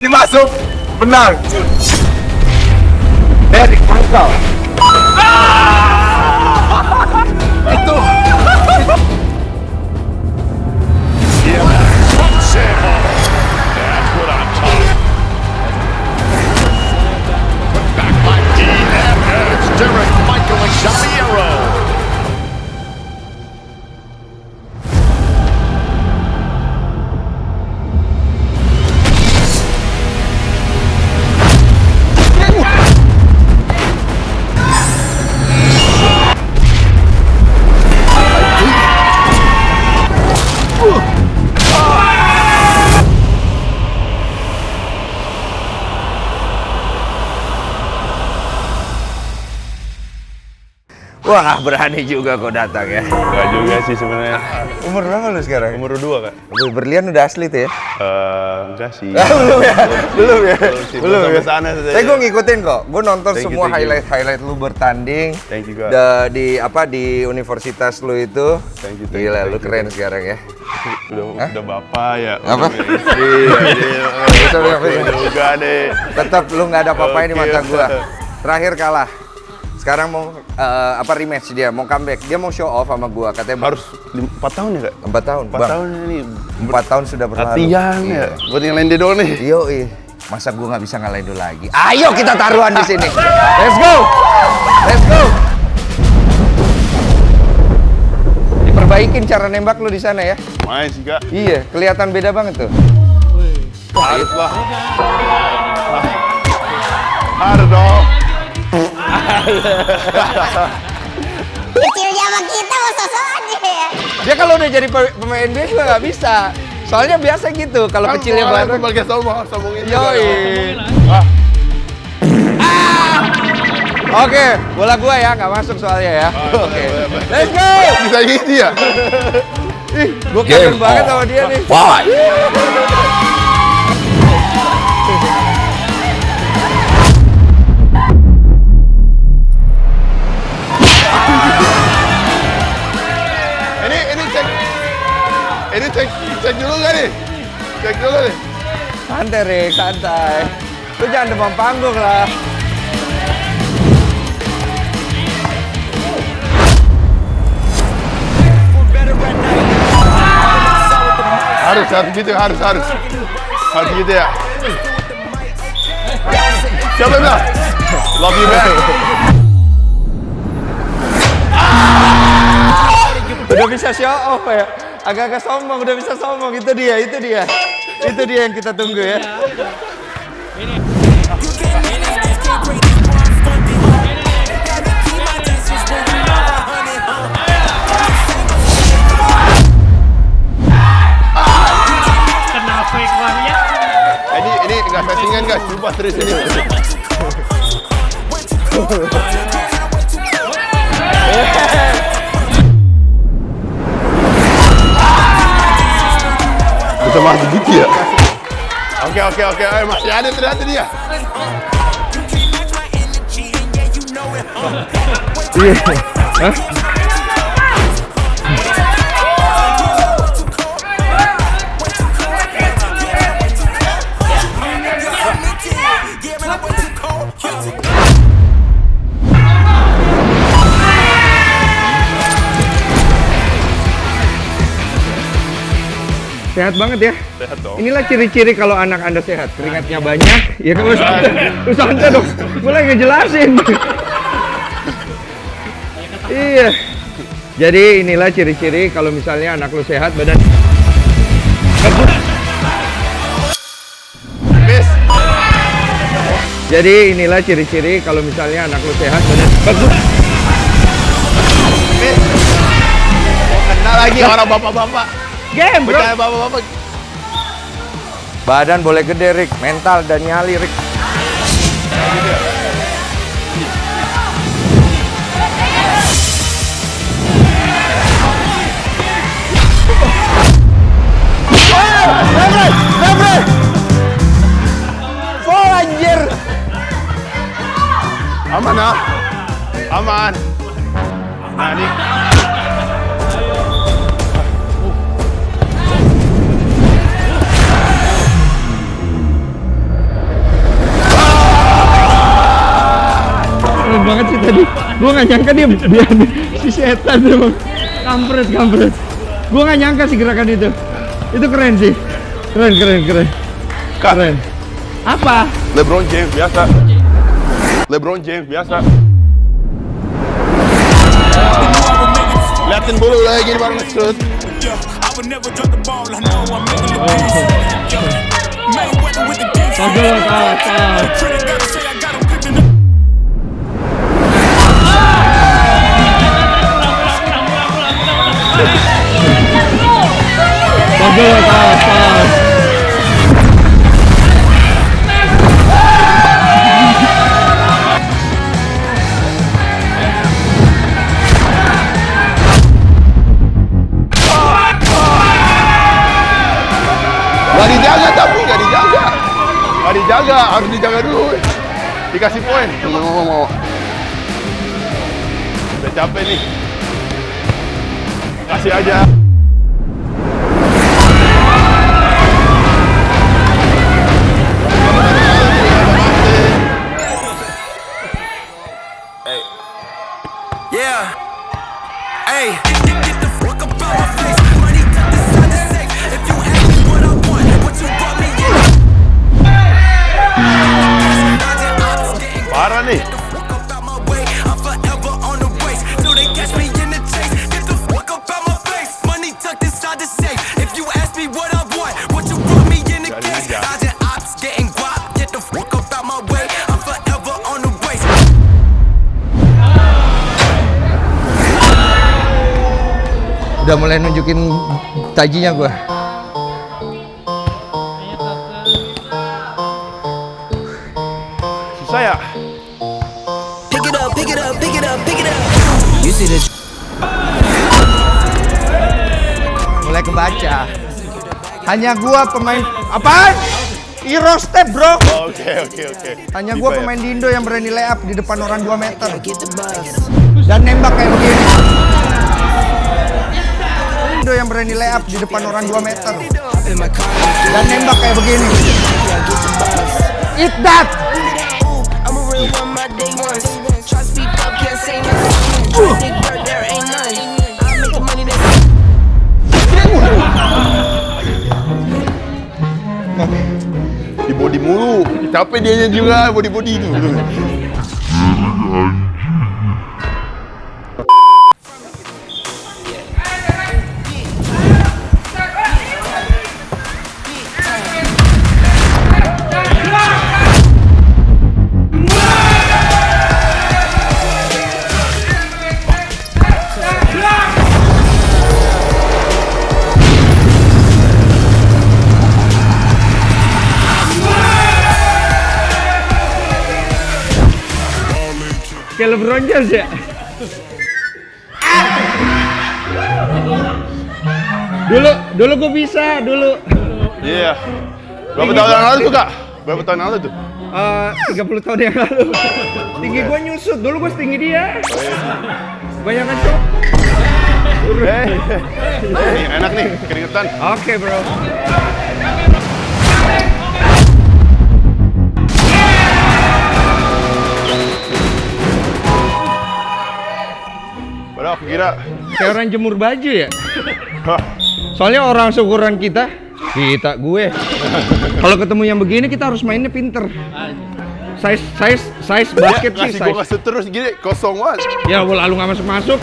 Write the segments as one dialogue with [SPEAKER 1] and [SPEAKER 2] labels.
[SPEAKER 1] Masuk, menang. Erik mangkal. Itu.
[SPEAKER 2] That's what I'm talking. Put back by DMX, Derek Michael Xaviero.
[SPEAKER 3] Wah, berani juga kau datang ya.
[SPEAKER 4] Enggak juga sih sebenarnya.
[SPEAKER 3] Umur berapa lu sekarang?
[SPEAKER 4] Umur 2 Kak.
[SPEAKER 3] Berlian udah asli tuh ya?
[SPEAKER 4] Enggak sih.
[SPEAKER 3] Belum ya? Belum ya?
[SPEAKER 4] Belum sampai sana saja.
[SPEAKER 3] Tapi gue ngikutin kok. Gue nonton
[SPEAKER 4] Thank you,
[SPEAKER 3] semua
[SPEAKER 4] thank you.
[SPEAKER 3] highlight lu bertanding.
[SPEAKER 4] Thank you, Kak.
[SPEAKER 3] Di universitas lu itu.
[SPEAKER 4] Thank you,
[SPEAKER 3] Gila, lu
[SPEAKER 4] thank you.
[SPEAKER 3] keren sekarang ya.
[SPEAKER 4] Udah bapak ya.
[SPEAKER 3] Apa?
[SPEAKER 4] Udah punya istri. Jadi juga deh.
[SPEAKER 3] Tetap lu nggak ada apa-apa di
[SPEAKER 4] Oke.
[SPEAKER 3] mata gua. Terakhir kalah. Sekarang mau rematch dia, mau comeback. Dia mau show off sama gua. Katanya
[SPEAKER 4] Harus 4 tahun ya Kak?
[SPEAKER 3] 4 tahun.
[SPEAKER 4] 4
[SPEAKER 3] Bang.
[SPEAKER 4] tahun ini
[SPEAKER 3] 4 tahun sudah berlalu.
[SPEAKER 4] latihan
[SPEAKER 3] Iya.
[SPEAKER 4] ya. Buat yang lain dia doang nih.
[SPEAKER 3] Yoi. Masa gua nggak bisa ngalahin lu lagi? Ayo kita taruhan di sini. Let's go. Let's go. Diperbaikin cara nembak lu di sana ya.
[SPEAKER 4] Main sih Kak.
[SPEAKER 3] Iya, kelihatan beda banget tuh.
[SPEAKER 4] Harus lah. Harus dong.
[SPEAKER 5] Kecilnya sama kita mau sosokan ya.
[SPEAKER 3] Dia kalau udah jadi pemain NBA juga nggak bisa. Soalnya biasa gitu kalau kecilnya bareng.
[SPEAKER 4] Sebagai sombongin.
[SPEAKER 3] Yoi. Oke, bola gua ya, nggak masuk soalnya ya. Oke, let's go.
[SPEAKER 4] Bisa gitu ya?
[SPEAKER 3] Ih, gua kangen banget sama dia nih.
[SPEAKER 4] Ini cek dulu gak nih? Cek dulu nih.
[SPEAKER 3] Santai, Rick, santai. Lu jangan demam panggung lah.
[SPEAKER 4] Harus gitu, harus gitu ya. Siapa yang bilang? Love you back.
[SPEAKER 3] Udah bisa show off ya. Agak-agak sombong, udah bisa sombong. Itu dia. Itu dia yang kita tunggu ya.
[SPEAKER 6] Kena fake banget.
[SPEAKER 4] Ini enggak settingan guys, coba terus ini. Bisa masuk gitu ya? Oke, ayo masih ada ternyata dia.
[SPEAKER 3] Iya. Hah? Sehat banget ya.
[SPEAKER 4] Sehat dong.
[SPEAKER 3] Inilah ciri-ciri kalau anak Anda sehat. Keringatnya banyak. Ya kan lu santai dong. Gue lagi ngejelasin. Iya. Jadi inilah ciri-ciri kalau misalnya anak lu sehat, badan bagus.
[SPEAKER 4] Miss.
[SPEAKER 3] Jadi inilah ciri-ciri kalau misalnya anak lu sehat, badan bagus.
[SPEAKER 4] Miss. Kena lagi orang bapak-bapak.
[SPEAKER 3] Game, bro.
[SPEAKER 4] Percaya bapak-bapak.
[SPEAKER 3] Badan boleh gede, Rick. Mental dan nyali, Rick. Lebre! Fall, anjir!
[SPEAKER 4] Aman ah. Aman. Nah, ini.
[SPEAKER 3] keren banget sih tadi. Gua nggak nyangka dia si setan tuh. Kampret. Gua nggak nyangka sih gerakan itu. Itu keren sih. Keren. Keren. Apa?
[SPEAKER 4] LeBron James biasa. Liatin dulu lagi baru nge-shoot.
[SPEAKER 3] Pagel kakak. Pagel kakak.
[SPEAKER 4] Gak dijaga, harus dijaga dulu. Dikasih poin. Mau. Udah capek nih. Kasih aja.
[SPEAKER 7] Yeah. Hey.
[SPEAKER 4] Parah nih.
[SPEAKER 3] Udah mulai nunjukin tajinya gua.
[SPEAKER 4] Susah ya?
[SPEAKER 7] Pick it up. You see this?
[SPEAKER 3] Mulai kebaca. Hanya gua pemain apaan? Euro step, bro.
[SPEAKER 4] Oke.
[SPEAKER 3] Hanya gua pemain di Indo yang berani lay up di depan orang 2 meter. Dan nembak kayak begini. Indo yang berani lay up di depan orang 2 meter. Dan nembak kayak begini. Eat that.
[SPEAKER 4] Di body mulu. Capek dianya juga body itu.
[SPEAKER 3] Kayak LeBron James ya? Dulu gue bisa, dulu.
[SPEAKER 4] Iya. Berapa tahun yang lalu tuh, Kak? Berapa tahun yang lalu tuh?
[SPEAKER 3] 30 tahun yang lalu. Tinggi gue nyusut, dulu gue setinggi dia. Banyakan cok.
[SPEAKER 4] Enak nih, keringetan.
[SPEAKER 3] Oke, bro.
[SPEAKER 4] Padahal aku kira
[SPEAKER 3] Kayak orang jemur baju ya?
[SPEAKER 4] hah,
[SPEAKER 3] Soalnya orang syukuran kita gue. Kalau ketemu yang begini kita harus mainnya pinter. Size basket sih
[SPEAKER 4] ngasih gua
[SPEAKER 3] size.
[SPEAKER 4] kasih terus gini, kosong banget.
[SPEAKER 3] Ya lalu nggak masuk.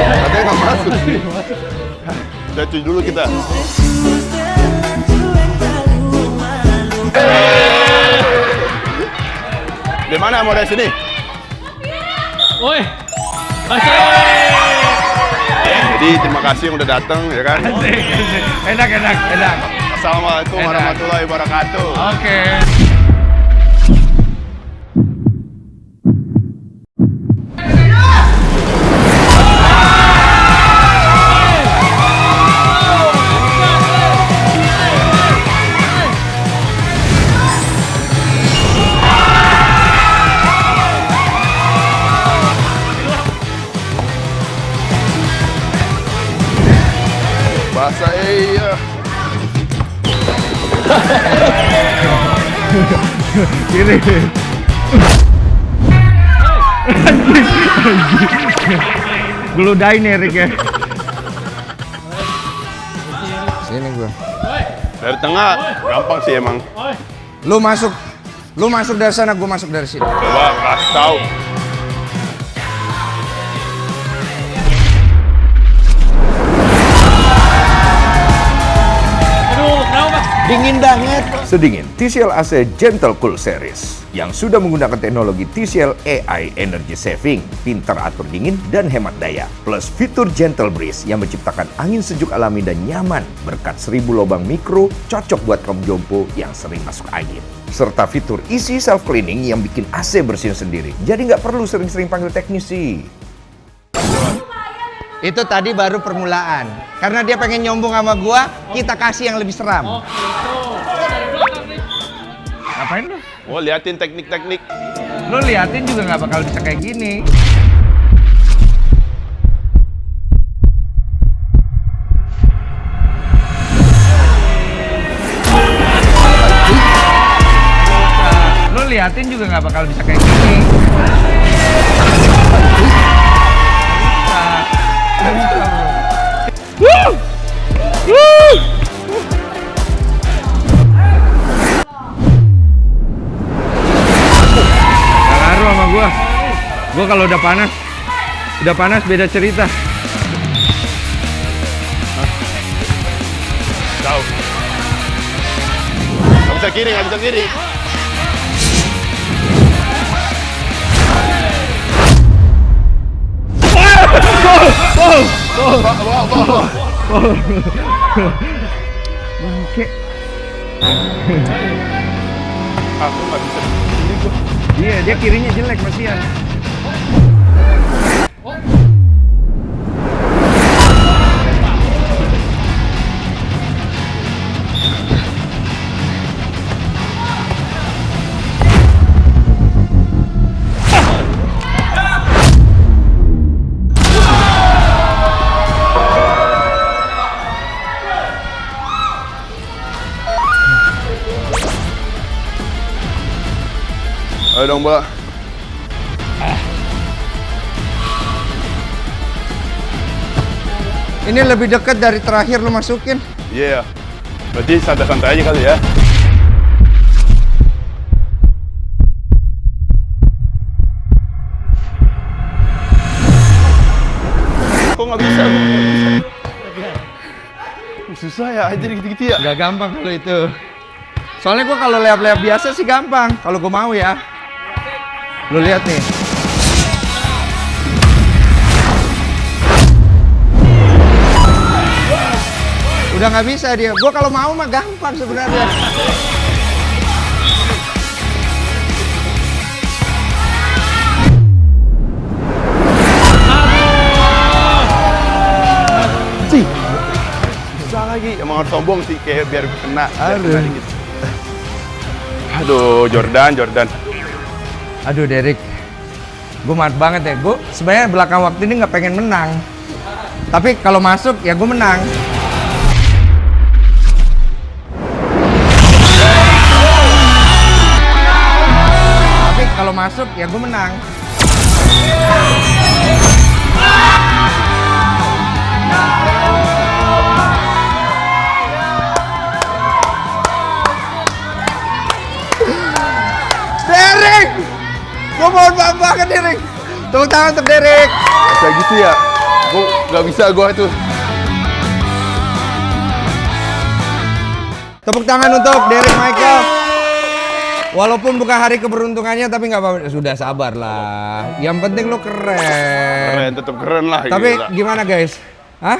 [SPEAKER 4] Katanya nggak masuk sih. Udah cuy dulu kita. Di mana mau dari sini?
[SPEAKER 6] Woi.
[SPEAKER 4] Jadi terima kasih yang udah datang ya kan.
[SPEAKER 3] Enak.
[SPEAKER 4] Assalamualaikum
[SPEAKER 3] Enak.
[SPEAKER 4] warahmatullahi wabarakatuh.
[SPEAKER 3] Oke.
[SPEAKER 4] Bahasa iya.
[SPEAKER 3] Kiri. Geludain ya Rick ya. Sini gua.
[SPEAKER 4] Dari tengah, gampang sih emang.
[SPEAKER 3] Lu masuk dari sana, gua masuk dari sini.
[SPEAKER 4] Coba kasih tahu.
[SPEAKER 6] Aduh, kenapa?
[SPEAKER 3] Dingin banget.
[SPEAKER 8] Sedingin TCL AC Gentle Cool Series yang sudah menggunakan teknologi TCL AI Energy Saving, pintar atur dingin dan hemat daya, plus fitur Gentle Breeze yang menciptakan angin sejuk alami dan nyaman berkat 1000 lubang mikro, cocok buat kaum jompo yang sering masuk angin. Serta fitur Easy Self Cleaning yang bikin AC bersihin sendiri, jadi nggak perlu sering-sering panggil teknisi.
[SPEAKER 3] Itu tadi baru permulaan. Karena dia pengen nyombong sama gua, kita kasih yang lebih seram. Ngapain lu?
[SPEAKER 4] Oh, liatin teknik-teknik.
[SPEAKER 3] Lu liatin juga nggak bakal bisa kayak gini. Lu liatin juga nggak bakal bisa kayak gini. Ngaruh sama gua kalau udah panas beda cerita.
[SPEAKER 4] Tahu. Nggak bisa kiri, nggak bisa kiri.
[SPEAKER 3] Bangke.
[SPEAKER 4] Aku nggak bisa kiri gua.
[SPEAKER 3] Iya, dia kirinya jelek masihan.
[SPEAKER 4] Ayo dong, Mbak.
[SPEAKER 3] Ini lebih dekat dari terakhir lu masukin.
[SPEAKER 4] Iya. Berarti santai-santai aja kali ya. Kok nggak bisa? Susah ya, aja gitu-gitu ya.
[SPEAKER 3] Gak gampang kalau itu. Soalnya gua kalau layap-layap biasa sih gampang. Kalau gua mau ya. Lu lihat nih. Udah nggak bisa dia. Gua kalau mau mah gampang sebenarnya.
[SPEAKER 4] Cih. Susah lagi. Emang harus sombong sih kayak biar kena. Aduh, Jordan.
[SPEAKER 3] Aduh Derek, gue maaf banget ya. Gue sebenarnya belakang waktu ini nggak pengen menang. Tapi kalau masuk ya gue menang. Tapi kalau masuk ya gue menang. Derek! Gue mohon maaf banget Derek. Tepuk tangan untuk Derek.
[SPEAKER 4] Bisa gitu ya? Gue nggak bisa gue itu.
[SPEAKER 3] Tepuk tangan untuk Derek Michael. Walaupun bukan hari keberuntungannya tapi nggak apa-apa. Sudah sabar lah. Yang penting lo keren.
[SPEAKER 4] Keren, tetap keren lah.
[SPEAKER 3] Tapi
[SPEAKER 4] gila.
[SPEAKER 3] gimana guys? Hah?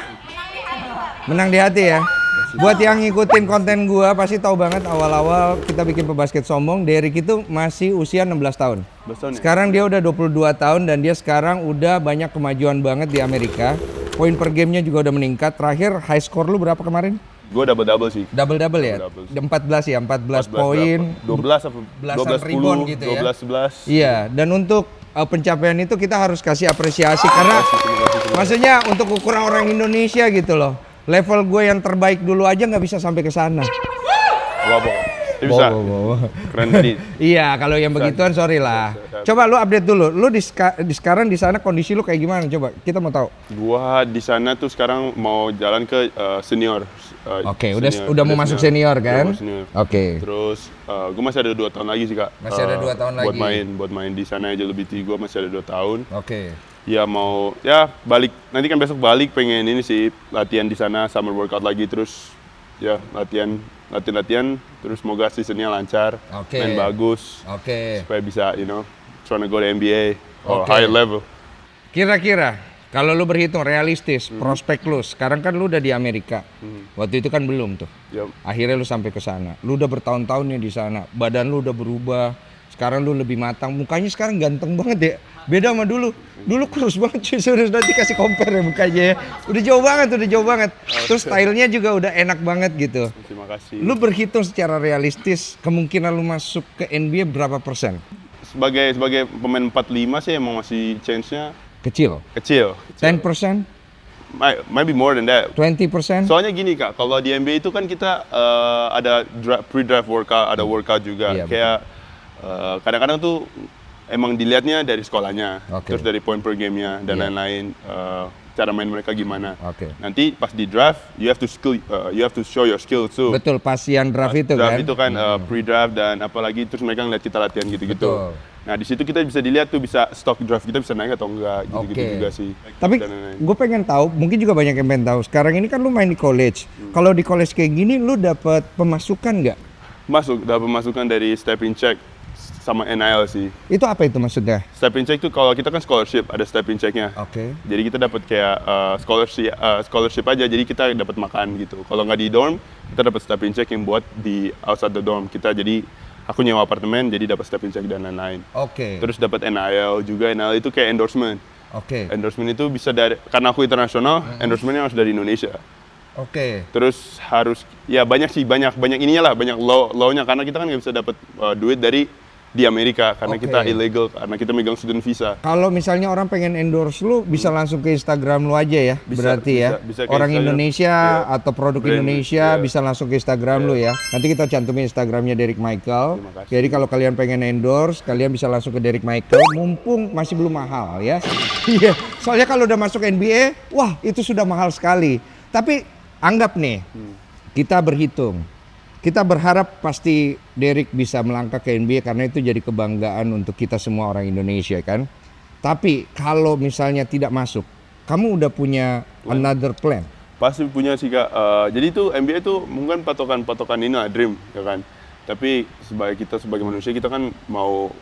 [SPEAKER 3] Menang di hati ya? Buat yang ngikutin konten gua pasti tahu banget awal-awal kita bikin pebasket sombong, Derek itu masih usia 16 tahun. Sekarang dia udah 22 tahun dan dia sekarang udah banyak kemajuan banget di Amerika. Poin per gamenya juga udah meningkat. Terakhir high score lu berapa kemarin?
[SPEAKER 4] Gue double-double sih.
[SPEAKER 3] Double-double ya? 14 ya? 14 poin.
[SPEAKER 4] 12 apa?
[SPEAKER 3] Belasan
[SPEAKER 4] 12
[SPEAKER 3] rebound
[SPEAKER 4] 10,
[SPEAKER 3] gitu ya?
[SPEAKER 4] 12 11.
[SPEAKER 3] Iya, dan untuk pencapaian itu kita harus kasih apresiasi karena maksudnya untuk ukuran orang Indonesia gitu loh. Level gue yang terbaik dulu aja nggak bisa sampai ke sana.
[SPEAKER 4] Apa? Dia bisa. Keren tadi.
[SPEAKER 3] Iya, kalau yang begituan sorry lah. Coba lu update dulu. Lu di sekarang di sana kondisi lu kayak gimana? Coba kita mau tahu.
[SPEAKER 4] Gua di sana tuh sekarang mau jalan ke senior.
[SPEAKER 3] Oke, udah mau masuk senior kan? Oke.
[SPEAKER 4] Terus gua masih ada 2 tahun lagi sih, Kak.
[SPEAKER 3] Masih ada 2 tahun lagi.
[SPEAKER 4] Buat main di sana aja lebih tinggi. Gua masih ada 2 tahun.
[SPEAKER 3] Oke.
[SPEAKER 4] Ya mau balik. Nanti kan besok balik pengen ini sih latihan di sana, summer workout lagi terus ya latihan terus semoga seasonnya lancar, main bagus, supaya bisa trying to go to NBA or higher level.
[SPEAKER 3] Kira-kira kalau lu berhitung realistis prospek lu, sekarang kan lu udah di Amerika, waktu itu kan belum tuh, akhirnya lu sampai ke sana, lu udah bertahun-tahun nih di sana, badan lu udah berubah, sekarang lu lebih matang, mukanya sekarang ganteng banget ya, beda sama dulu kurus banget cuy, serius nanti kasih compare ya mukanya ya, udah jauh banget, terus stylenya juga udah enak banget gitu.
[SPEAKER 4] Terima kasih.
[SPEAKER 3] Lu berhitung secara realistis kemungkinan lu masuk ke NBA berapa persen?
[SPEAKER 4] Sebagai pemain 45 sih emang masih chance-nya
[SPEAKER 3] Kecil. 10%?
[SPEAKER 4] Maybe more than that.
[SPEAKER 3] 20%?
[SPEAKER 4] Soalnya gini Kak, kalau di NBA itu kan kita ada pre-draft workout, ada workout juga.
[SPEAKER 3] Iya,
[SPEAKER 4] kayak kadang-kadang tuh emang dilihatnya dari sekolahnya, terus dari point per game-nya dan lain-lain, cara main mereka gimana. Nanti pas di draft, you have to show your skill too.
[SPEAKER 3] Betul, pas yang draft itu
[SPEAKER 4] draft
[SPEAKER 3] kan.
[SPEAKER 4] itu kan pre-draft dan apalagi terus mereka ngeliat kita latihan gitu-gitu. Nah di situ kita bisa dilihat tuh bisa stock draft kita bisa naik atau enggak gitu-gitu juga sih.
[SPEAKER 3] Tapi gue pengen tahu, mungkin juga banyak yang pengen tahu. Sekarang ini kan lu main di college. Kalau di college kayak gini, lu dapat pemasukan nggak?
[SPEAKER 4] Dapat pemasukan dari step in check sama NIL sih.
[SPEAKER 3] Itu apa itu maksudnya?
[SPEAKER 4] Step in check tuh kalau kita kan scholarship ada step in checknya. Jadi kita dapat kayak scholarship aja. Jadi kita dapat makan gitu. Kalau nggak di dorm, kita dapat step in check yang buat di outside the dorm kita. Jadi aku nyewa apartemen, jadi dapat step in check dan lain-lain. Terus dapat NIL juga. NIL itu kayak endorsement. Endorsement itu bisa dari, karena aku internasional, endorsementnya harus dari Indonesia. Terus harus banyak ininya lah, banyak law-nya karena kita kan nggak bisa dapat duit dari di Amerika karena kita illegal, karena kita megang student visa.
[SPEAKER 3] Kalau misalnya orang pengen endorse lu, bisa langsung ke Instagram lu aja ya, berarti bisa orang Indonesia atau produk Indonesia bisa langsung ke Instagram lu ya. Nanti kita cantumin Instagramnya Derek Michael. Jadi kalau kalian pengen endorse, kalian bisa langsung ke Derek Michael, mumpung masih belum mahal ya. Iya, soalnya kalau udah masuk NBA, wah itu sudah mahal sekali. Tapi anggap nih, kita berhitung. Kita berharap pasti Derek bisa melangkah ke NBA karena itu jadi kebanggaan untuk kita semua orang Indonesia kan. Tapi kalau misalnya tidak masuk, kamu udah punya another plan?
[SPEAKER 4] Pasti punya sih Kak. Jadi itu NBA itu mungkin patokan ini lah, dream ya kan. Tapi sebagai manusia kita kan mau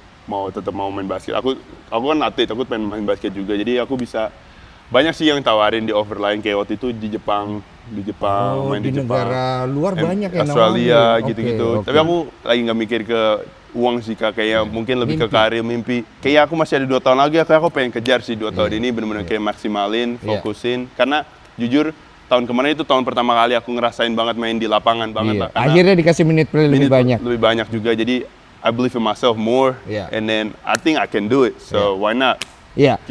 [SPEAKER 4] tetap mau main basket. Aku kan atlet, aku pengen main basket juga. Jadi aku bisa banyak sih yang tawarin di offer lain kayak waktu itu di Jepang main di Jepang,
[SPEAKER 3] negara luar banyak yang
[SPEAKER 4] Australia gitu-gitu. Tapi aku lagi nggak mikir ke uang sih Kak, kayak mungkin lebih ke karir, mimpi. Kayak aku masih ada 2 tahun lagi, aku pengen kejar sih 2 tahun ini benar-benar kayak maksimalin, fokusin. Karena jujur tahun kemarin itu tahun pertama kali aku ngerasain banget main di lapangan banget lah.
[SPEAKER 3] Akhirnya dikasih menit play lebih banyak
[SPEAKER 4] juga. Jadi I believe in myself more, and then I think I can do it. So why not?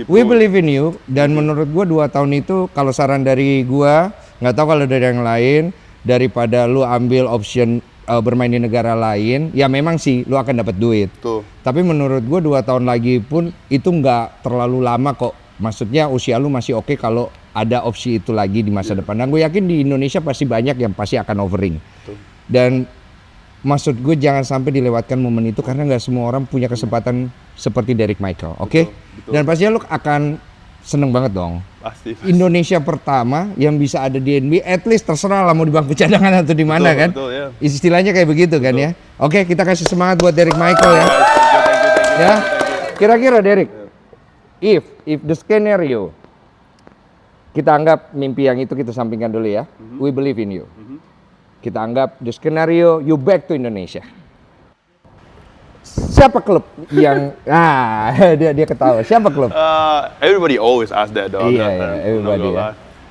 [SPEAKER 3] We believe in you. Dan menurut gua 2 tahun itu kalau saran dari gua, nggak tahu kalau dari yang lain, daripada lu ambil option bermain di negara lain, ya memang sih lu akan dapat duit. Tapi menurut gua 2 tahun lagi pun itu nggak terlalu lama kok. Maksudnya usia lu masih oke kalau ada opsi itu lagi di masa depan. Dan gue yakin di Indonesia pasti banyak yang pasti akan offering. Dan maksud gue jangan sampai dilewatkan momen itu karena nggak semua orang punya kesempatan seperti Derek Michael, oke? Dan pastinya lu akan seneng banget dong.
[SPEAKER 4] Pasti.
[SPEAKER 3] Indonesia pertama yang bisa ada di NBA, at least terserah lah mau di bangku cadangan atau di mana kan? Istilahnya kayak begitu kan ya. Oke, kita kasih semangat buat Derek Michael ya. Ya. Kira-kira Derek, if the scenario, kita anggap mimpi yang itu kita sampingkan dulu ya. We believe in you. Kita anggap the scenario you back to Indonesia. Siapa klub yang dia ketawa. Siapa klub?
[SPEAKER 4] Everybody always ask that dog.
[SPEAKER 3] Everybody.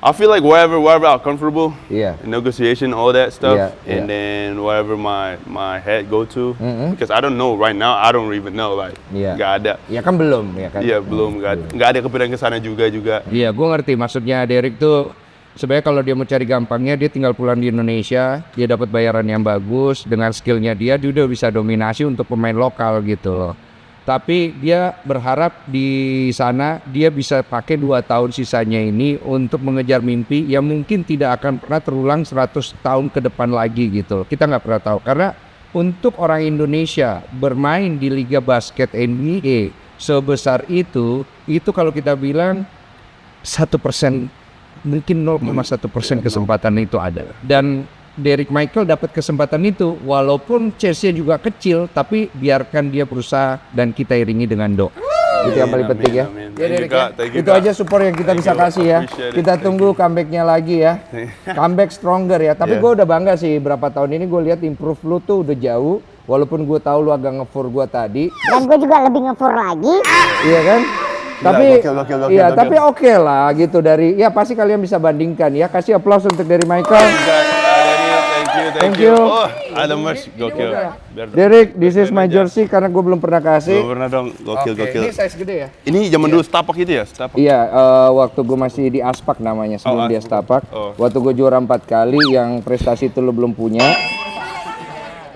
[SPEAKER 4] I feel like wherever I'm comfortable, negotiation, all that stuff, and then wherever my head go to, because I don't know right now, I don't even know like, nggak ada.
[SPEAKER 3] Ya kan belum, ya kan?
[SPEAKER 4] Iya belum, nggak ada kepikiran ke sana juga.
[SPEAKER 3] Iya, gue ngerti maksudnya Derek tuh Sebenarnya kalau dia mau cari gampangnya, dia tinggal pulang di Indonesia, dia dapat bayaran yang bagus, dengan skillnya dia udah bisa dominasi untuk pemain lokal gitu loh. Tapi dia berharap di sana dia bisa pakai 2 tahun sisanya ini untuk mengejar mimpi yang mungkin tidak akan pernah terulang 100 tahun ke depan lagi gitu. Kita nggak pernah tahu, karena untuk orang Indonesia bermain di Liga Basket NBA sebesar itu kalau kita bilang 1%, mungkin 0,1% kesempatan itu ada. Dan Derrick Michael dapat kesempatan itu, walaupun chance-nya juga kecil, tapi biarkan dia berusaha dan kita iringi dengan doa. Itu yang paling penting ya. Ya Derrick ya. Itu aja support yang kita bisa kasih ya. Kita tunggu comeback-nya lagi ya. Comeback stronger ya. Tapi gue udah bangga sih, berapa tahun ini gue lihat improve lu tuh udah jauh. Walaupun gue tahu lu agak ngefur gue tadi.
[SPEAKER 5] Dan gue juga lebih ngefur lagi.
[SPEAKER 3] Iya kan? Tapi
[SPEAKER 4] gokil,
[SPEAKER 3] iya, tapi oke lah gitu dari ya pasti kalian bisa bandingkan ya. Kasih applause untuk dari Michael.
[SPEAKER 4] Thank you. Oh, ada mas, gokil.
[SPEAKER 3] Derrick, this is my jersey karena gue belum pernah kasih.
[SPEAKER 4] Belum pernah dong, gokil.
[SPEAKER 3] Ini size gede ya?
[SPEAKER 4] Ini zaman dulu Stapak itu ya, Stapak.
[SPEAKER 3] Iya, waktu gue masih di Aspak namanya sebelum dia Stapak. Waktu gue juara 4 kali, yang prestasi itu lo belum punya.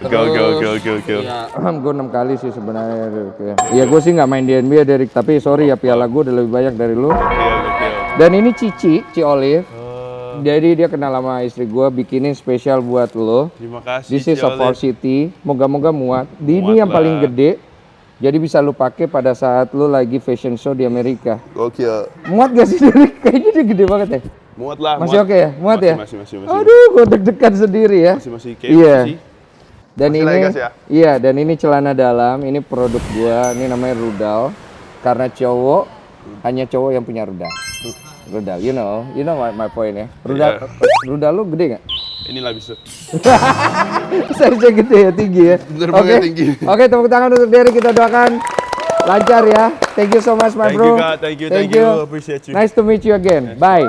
[SPEAKER 4] Gokil.
[SPEAKER 3] Gue 6 kali sih sebenarnya. Iya, gue sih nggak main di NBA Derrick, tapi sorry ya piala gue udah lebih banyak dari lu.
[SPEAKER 4] Gokil.
[SPEAKER 3] Dan ini Ci Olive. Jadi dia kenal sama istri gue, bikinin spesial buat lo.
[SPEAKER 4] Terima kasih.
[SPEAKER 3] This is a Fall City. Moga-moga muat. Ini yang paling gede. Jadi bisa lu pakai pada saat lu lagi fashion show di Amerika.
[SPEAKER 4] Gokil.
[SPEAKER 3] Muat gak sih Derrick? Kayaknya dia gede banget ya.
[SPEAKER 4] Muat lah.
[SPEAKER 3] Masih oke ya? Muat ya?
[SPEAKER 4] Masih.
[SPEAKER 3] Aduh, gue deg-degan sendiri ya.
[SPEAKER 4] Masih
[SPEAKER 3] Iya. Dan
[SPEAKER 4] Masih
[SPEAKER 3] ini,
[SPEAKER 4] Legas ya?
[SPEAKER 3] iya, dan ini celana dalam. Ini produk gua. Ini namanya rudal. Karena cowok, hanya cowok yang punya rudal. Rudal, you know my point ya. Rudal lu gede nggak?
[SPEAKER 4] Inilah bisa.
[SPEAKER 3] Size-nya gede ya, tinggi ya.
[SPEAKER 4] Bener banget tinggi.
[SPEAKER 3] Oke, tepuk tangan untuk Derrick, kita doakan lancar ya. Thank you so much my bro.
[SPEAKER 4] Thank you. Appreciate you.
[SPEAKER 3] Nice to meet you again. Bye.